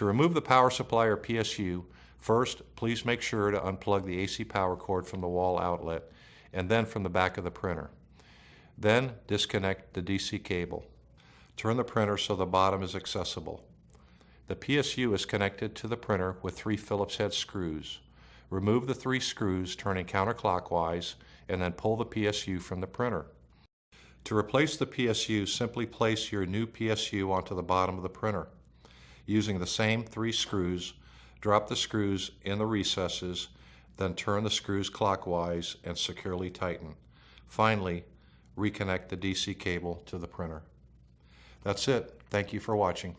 To remove the power supply or PSU, first, please make sure to unplug the AC power cord from the wall outlet and then from the back of the printer. Then disconnect the DC cable. Turn the printer so the bottom is accessible. The PSU is connected to the printer with 3 Phillips head screws. Remove the 3 screws turning counterclockwise and then pull the PSU from the printer. To replace the PSU, simply place your new PSU onto the bottom of the printer. Using the same 3 screws, drop the screws in the recesses, then turn the screws clockwise and securely tighten. Finally, reconnect the DC cable to the printer. That's it. Thank you for watching.